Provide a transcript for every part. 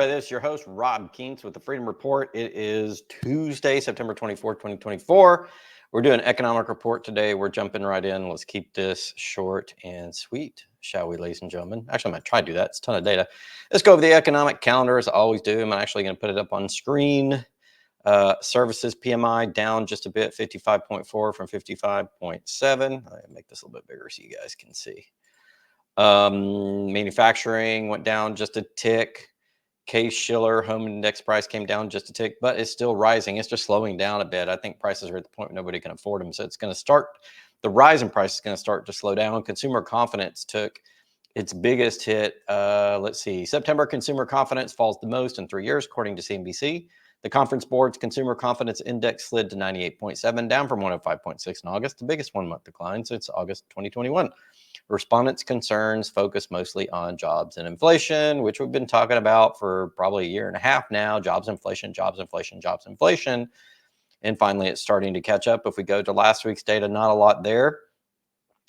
everybody. This is your host, Rob Keens with the Freedom Report. It is Tuesday, September 24th, 2024. We're doing an economic report today. We're jumping right in. Let's keep this short and sweet, shall we, ladies and gentlemen? Actually, I'm going to try to do that. It's a ton of data. Let's go over the economic calendar as I always do. I'm actually going to put it up on screen. Services PMI down just a bit, 55.4 from 55.7. I'll make this a little bit bigger so you guys can see. Manufacturing went down just a tick. Case-Shiller home index price came down just a tick, but it's still rising. It's just slowing down a bit. I think prices are at the point where nobody can afford them. So it's going to start, the rise in price is going to start to slow down. Consumer confidence took its biggest hit. Let's see. September consumer confidence falls the most in 3 years, according to CNBC. The Conference Board's Consumer Confidence Index slid to 98.7, down from 105.6 in August, the biggest one-month decline since August 2021. Respondents' concerns focus mostly on jobs and inflation, which we've been talking about for probably a year and a half now. Jobs, inflation, jobs, inflation, jobs, inflation. And finally, it's starting to catch up. If we go to last week's data, not a lot there.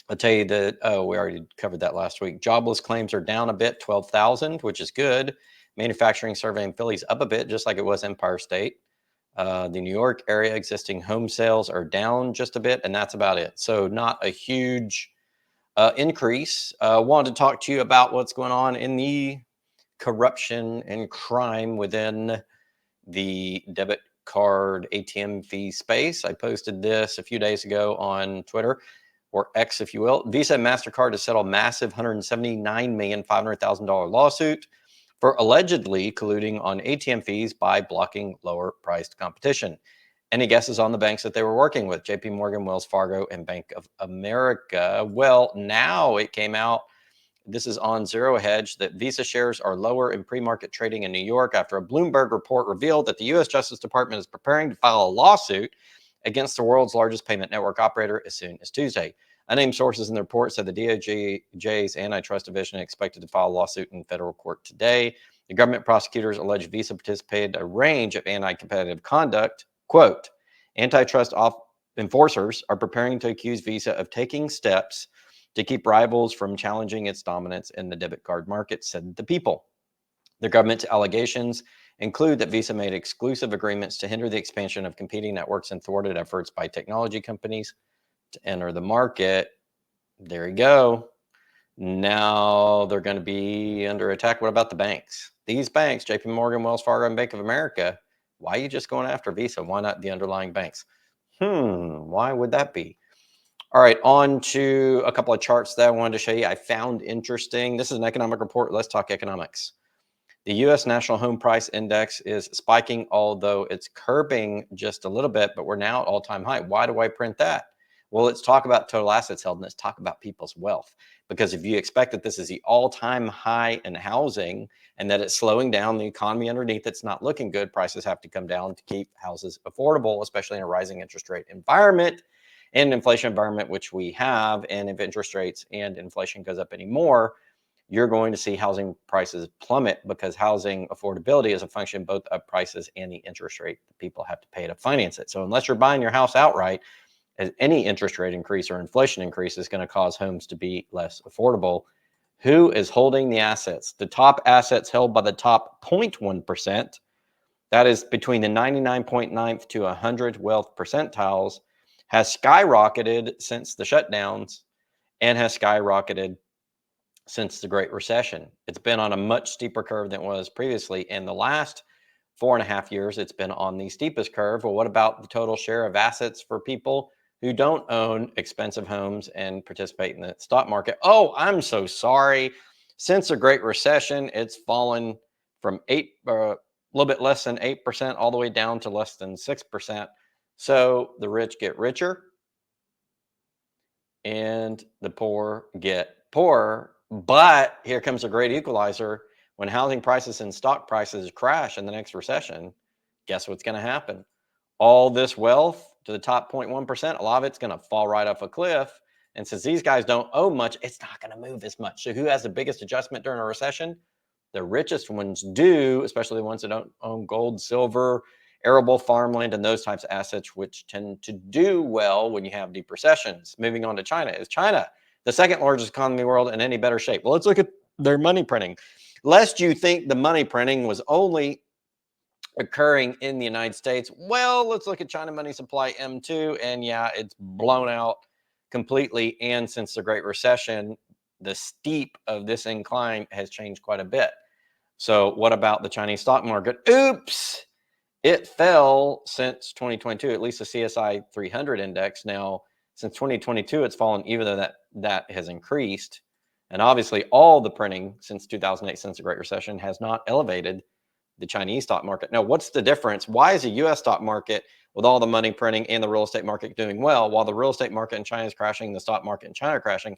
I'll tell you that, we already covered that last week. Jobless claims are down a bit, 12,000, which is good. Manufacturing survey in Philly's up a bit, just like it was Empire State. The New York area existing home sales are down just a bit, and that's about it. So not a huge increase. Wanted to talk to you about what's going on in the corruption and crime within the debit card ATM fee space. I posted this a few days ago on Twitter, or X, if you will. Visa and MasterCard to settle massive $179,500,000 lawsuit for allegedly colluding on ATM fees by blocking lower-priced competition. Any guesses on the banks that they were working with? JP Morgan, Wells Fargo, and Bank of America. Well, now it came out, this is on Zero Hedge, that Visa shares are lower in pre-market trading in New York after a Bloomberg report revealed that the U.S. Justice Department is preparing to file a lawsuit against the world's largest payment network operator as soon as Tuesday. Unnamed sources in the report said the DOJ's Antitrust Division expected to file a lawsuit in federal court today. The government prosecutors allege Visa participated in a range of anti-competitive conduct. Quote, antitrust enforcers are preparing to accuse Visa of taking steps to keep rivals from challenging its dominance in the debit card market, said the People. The government's allegations include that Visa made exclusive agreements to hinder the expansion of competing networks and thwarted efforts by technology companies to enter the market. There you go. Now they're going to be under attack. What about the banks? These banks, JP Morgan, Wells Fargo, and Bank of America, why are you just going after Visa? Why not the underlying banks? Why would that be? All right, on to a couple of charts that I wanted to show you. I found interesting. This is an economic report. Let's talk economics. The U.S. National Home Price Index is spiking, although it's curbing just a little bit, but we're now at all-time high. Why do I print that? Well, let's talk about total assets held, and let's talk about people's wealth. Because if you expect that this is the all-time high in housing and that it's slowing down the economy underneath, it's not looking good, prices have to come down to keep houses affordable, especially in a rising interest rate environment and inflation environment, which we have. And if interest rates and inflation goes up anymore, you're going to see housing prices plummet, because housing affordability is a function both of prices and the interest rate that people have to pay to finance it. So unless you're buying your house outright, any interest rate increase or inflation increase is going to cause homes to be less affordable. Who is holding the assets? The top assets held by the top 0.1%, that is between the 99.9th to 100 wealth percentiles, has skyrocketed since the shutdowns and has skyrocketed since the Great Recession. It's been on a much steeper curve than it was previously. In the last 4.5 years, it's been on the steepest curve. Well, what about the total share of assets for people who don't own expensive homes and participate in the stock market? Oh, I'm so sorry. Since the Great Recession, it's fallen from a little bit less than 8% all the way down to less than 6%. So the rich get richer and the poor get poorer. But here comes a great equalizer. When housing prices and stock prices crash in the next recession, guess what's going to happen? All this wealth to the top 0.1%, a lot of it's going to fall right off a cliff. And since these guys don't own much, it's not going to move as much. So who has the biggest adjustment during a recession? The richest ones do, especially the ones that don't own gold, silver, arable farmland, and those types of assets, which tend to do well when you have deep recessions. Moving on to China. Is China the second largest economy in the world in any better shape? Well, let's look at their money printing. lest you think the money printing was only occurring in the United States. Well, let's look at China money supply M2, and yeah, it's blown out completely. And since the Great Recession, the steep of this incline has changed quite a bit. So what about the Chinese stock market? Oops, it fell since 2022, at least the CSI 300 index. Now, since 2022, it's fallen, even though that has increased. And obviously, all the printing since 2008, since the Great Recession, has not elevated the Chinese stock market. Now, what's the difference? Why is the US stock market, with all the money printing and the real estate market doing well, while the real estate market in China is crashing, the stock market in China crashing?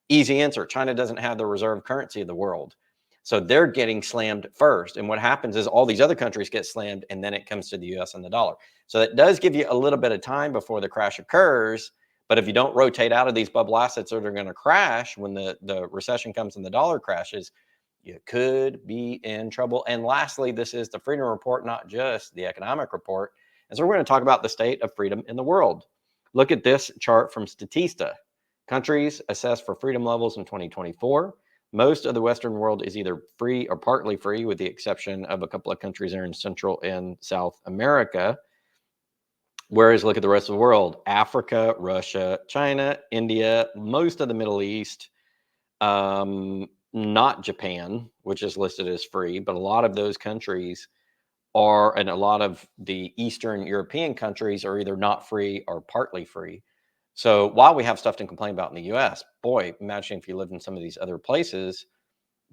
Easy answer. China doesn't have the reserve currency of the world. So they're getting slammed first. And what happens is all these other countries get slammed, and then it comes to the US and the dollar. So that does give you a little bit of time before the crash occurs. But if you don't rotate out of these bubble assets that are going to crash when the recession comes and the dollar crashes, you could be in trouble. And lastly, this is the Freedom Report, not just the economic report. And so we're going to talk about the state of freedom in the world. Look at this chart from Statista. Countries assessed for freedom levels in 2024. Most of the Western world is either free or partly free, with the exception of a couple of countries there in Central and South America. Whereas look at the rest of the world: Africa, Russia, China, India, most of the Middle East, not Japan, which is listed as free, but a lot of those countries are, and a lot of the Eastern European countries are either not free or partly free. So while we have stuff to complain about in the US, boy, imagine if you lived in some of these other places.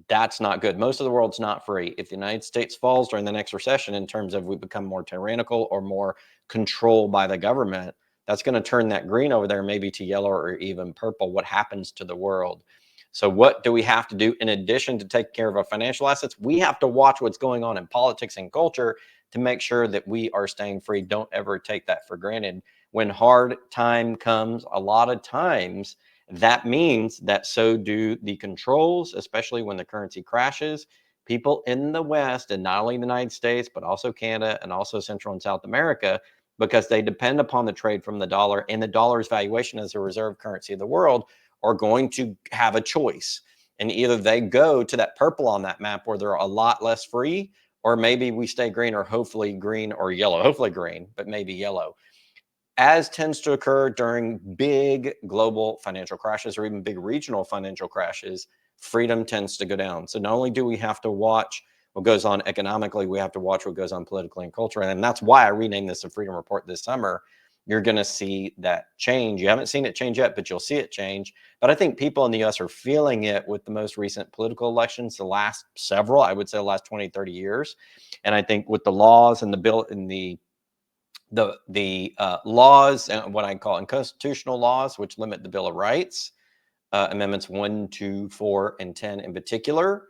That's not good. Most of the world's not free. If the United States falls during the next recession, in terms of we become more tyrannical or more controlled by the government, that's going to turn that green over there maybe to yellow or even purple. What happens to the world? So what do we have to do in addition to take care of our financial assets? We have to watch what's going on in politics and culture to make sure that we are staying free. Don't ever take that for granted. When hard time comes, a lot of times that means that so do the controls, especially when the currency crashes. People in the West, and not only the United States, but also Canada and also Central and South America, because they depend upon the trade from the dollar, and the dollar's valuation as a reserve currency of the world, are going to have a choice. And either they go to that purple on that map where they're a lot less free, or maybe we stay green, or hopefully green or yellow, hopefully green, but maybe yellow. As tends to occur during big global financial crashes or even big regional financial crashes, freedom tends to go down. So not only do we have to watch what goes on economically, we have to watch what goes on politically and culturally. And that's why I renamed this the Freedom Report this summer. You're going to see that change. You haven't seen it change yet, but you'll see it change. But I think people in the US are feeling it with the most recent political elections, the last several, I would say the last 20, 30 years. And I think with the laws and the bill and the laws, and what I call unconstitutional laws, which limit the Bill of Rights, amendments 1, 2, 4, and 10 in particular,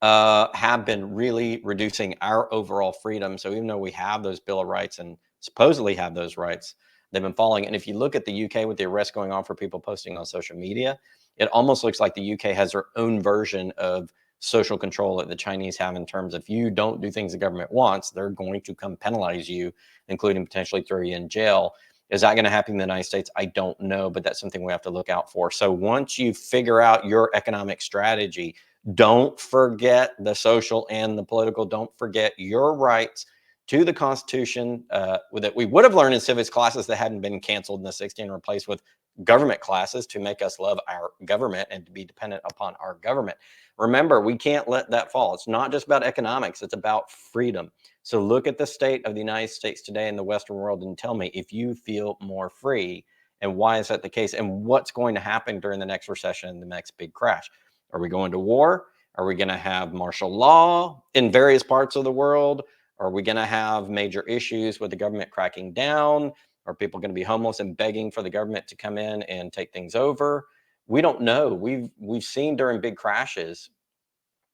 have been really reducing our overall freedom. So even though we have those Bill of Rights and supposedly have those rights, they've been falling. And if you look at the UK with the arrests going on for people posting on social media, it almost looks like the UK has their own version of social control that the Chinese have, in terms of if you don't do things the government wants, they're going to come penalize you, including potentially throw you in jail. Is that going to happen in the United States? I don't know, but that's something we have to look out for. So once you figure out your economic strategy, don't forget the social and the political. Don't forget your rights to the Constitution that we would have learned in civics classes that hadn't been canceled in the 60s and replaced with government classes to make us love our government and to be dependent upon our government. Remember, we can't let that fall. It's not just about economics. It's about freedom. So look at the state of the United States today in the Western world and tell me if you feel more free, and why is that the case, and what's going to happen during the next recession, the next big crash. Are we going to war? Are we going to have martial law in various parts of the world? Are we going to have major issues with the government cracking down? Are people going to be homeless and begging for the government to come in and take things over? We don't know. We've seen during big crashes,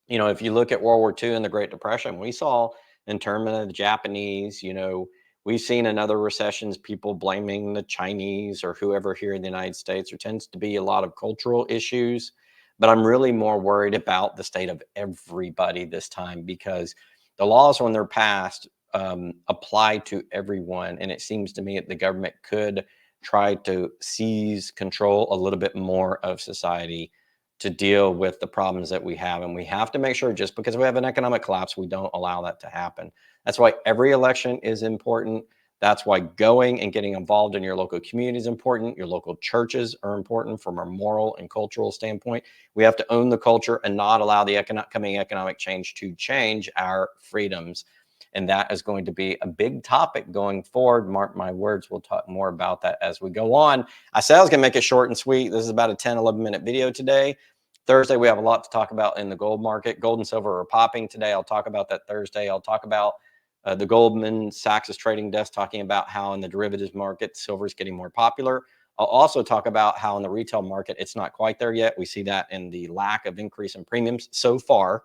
you know, if you look at World War II and the Great Depression, we saw internment of the Japanese. You know, we've seen in other recessions people blaming the Chinese or whoever here in the United States. There tends to be a lot of cultural issues, but I'm really more worried about the state of everybody this time, because the laws, when they're passed, apply to everyone. And it seems to me that the government could try to seize control a little bit more of society to deal with the problems that we have. And we have to make sure, just because we have an economic collapse, we don't allow that to happen. That's why every election is important. That's why going and getting involved in your local community is important. Your local churches are important from a moral and cultural standpoint. We have to own the culture and not allow the coming economic change to change our freedoms. And that is going to be a big topic going forward. Mark my words, we'll talk more about that as we go on. I said I was going to make it short and sweet. This is about a 10, 11-minute video today. Thursday, we have a lot to talk about in the gold market. Gold and silver are popping today. I'll talk about that Thursday. I'll talk about the Goldman Sachs trading desk talking about how in the derivatives market, silver is getting more popular. I'll also talk about how in the retail market, it's not quite there yet. We see that in the lack of increase in premiums so far.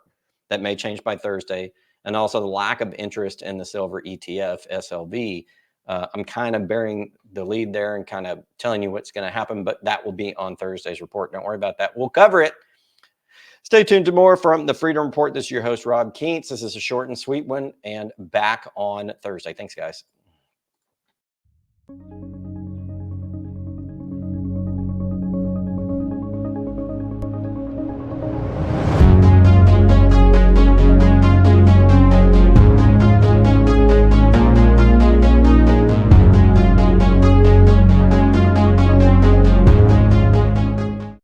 That may change by Thursday. And also the lack of interest in the silver ETF, SLV. I'm kind of bearing the lead there and kind of telling you what's going to happen, but that will be on Thursday's report. Don't worry about that. We'll cover it. Stay tuned to more from the Freedom Report. This is your host, Rob Kientz. This is a short and sweet one, and back on Thursday. Thanks, guys.